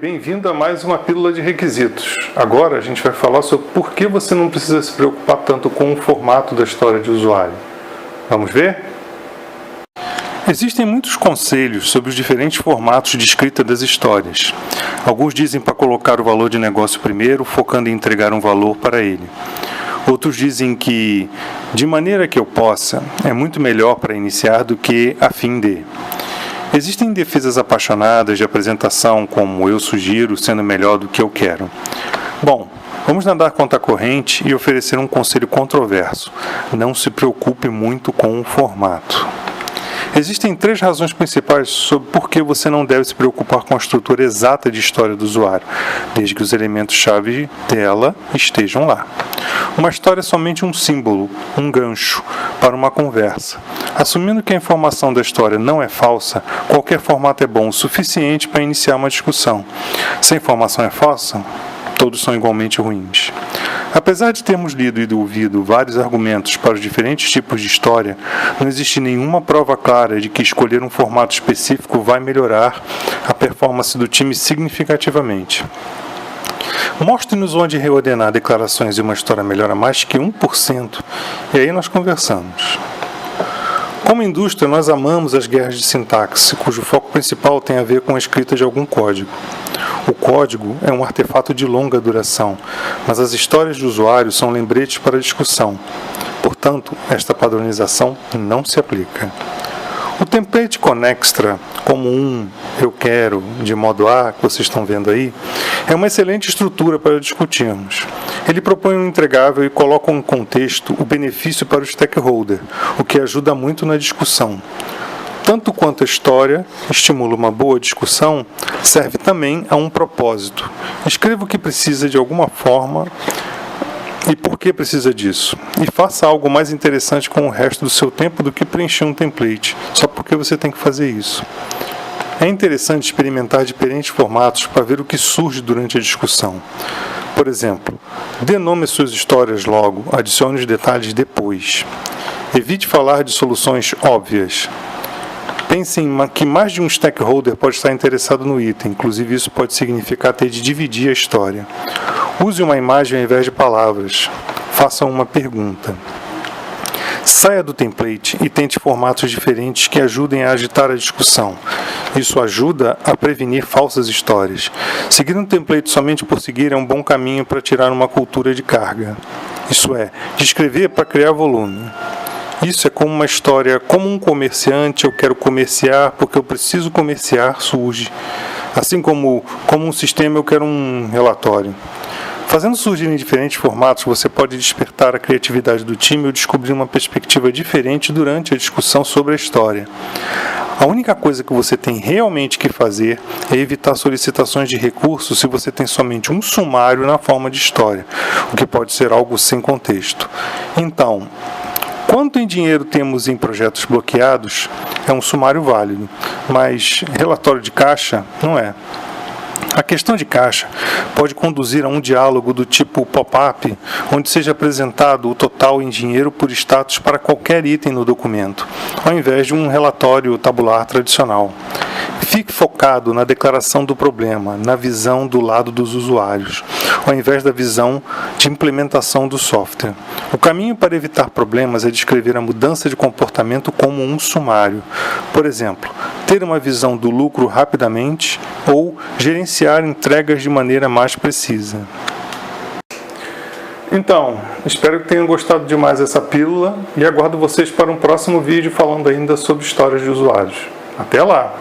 bem-vindo a mais uma pílula de requisitos. Agora a gente vai falar sobre por que você não precisa se preocupar tanto com o formato da história de usuário. Vamos ver? Existem muitos conselhos sobre os diferentes formatos de escrita das histórias. Alguns dizem para colocar o valor de negócio primeiro, focando em entregar um valor para ele. Outros dizem que, de maneira que eu possa, é muito melhor para iniciar do que a fim de. Existem defesas apaixonadas de apresentação, como eu sugiro, sendo melhor do que eu quero. Bom, vamos nadar contra a corrente e oferecer um conselho controverso. Não se preocupe muito com o formato. Existem 3 razões principais sobre por que você não deve se preocupar com a estrutura exata de história do usuário, desde que os elementos-chave dela estejam lá. Uma história é somente um símbolo, um gancho, para uma conversa. Assumindo que a informação da história não é falsa, qualquer formato é bom o suficiente para iniciar uma discussão. Se a informação é falsa, todos são igualmente ruins. Apesar de termos lido e ouvido vários argumentos para os diferentes tipos de história, não existe nenhuma prova clara de que escolher um formato específico vai melhorar a performance do time significativamente. Mostre-nos onde reordenar declarações e uma história melhora mais que 1%, e aí nós conversamos. Como indústria, nós amamos as guerras de sintaxe, cujo foco principal tem a ver com a escrita de algum código. O código é um artefato de longa duração, mas as histórias de usuário são lembretes para a discussão. Portanto, esta padronização não se aplica. O template Connextra, como eu quero, de modo A, que vocês estão vendo aí, é uma excelente estrutura para discutirmos. Ele propõe um entregável e coloca em contexto o benefício para o stakeholder, o que ajuda muito na discussão. Tanto quanto a história estimula uma boa discussão, serve também a um propósito. Escreva o que precisa de alguma forma e por que precisa disso. E faça algo mais interessante com o resto do seu tempo do que preencher um template, só porque você tem que fazer isso. É interessante experimentar diferentes formatos para ver o que surge durante a discussão. Por exemplo, dê nome às suas histórias logo, adicione os detalhes depois. Evite falar de soluções óbvias. Pense em que mais de um stakeholder pode estar interessado no item, inclusive isso pode significar ter de dividir a história. Use uma imagem ao invés de palavras. Faça uma pergunta. Saia do template e tente formatos diferentes que ajudem a agitar a discussão. Isso ajuda a prevenir falsas histórias. Seguir um template somente por seguir é um bom caminho para tirar uma cultura de carga. Isso é, de escrever para criar volume. Isso é como uma história, como um comerciante, eu quero comerciar porque eu preciso comerciar, surge. Assim como um sistema, eu quero um relatório. Fazendo surgir em diferentes formatos, você pode despertar a criatividade do time ou descobrir uma perspectiva diferente durante a discussão sobre a história. A única coisa que você tem realmente que fazer é evitar solicitações de recursos se você tem somente um sumário na forma de história, o que pode ser algo sem contexto. Então, quanto em dinheiro temos em projetos bloqueados é um sumário válido, mas relatório de caixa não é. A questão de caixa pode conduzir a um diálogo do tipo pop-up, onde seja apresentado o total em dinheiro por status para qualquer item no documento, ao invés de um relatório tabular tradicional. Fique focado na declaração do problema, na visão do lado dos usuários, ao invés da visão de implementação do software. O caminho para evitar problemas é descrever a mudança de comportamento como um sumário. Por exemplo, ter uma visão do lucro rapidamente ou gerenciar entregas de maneira mais precisa. Então, espero que tenham gostado demais dessa pílula e aguardo vocês para um próximo vídeo falando ainda sobre histórias de usuários. Até lá!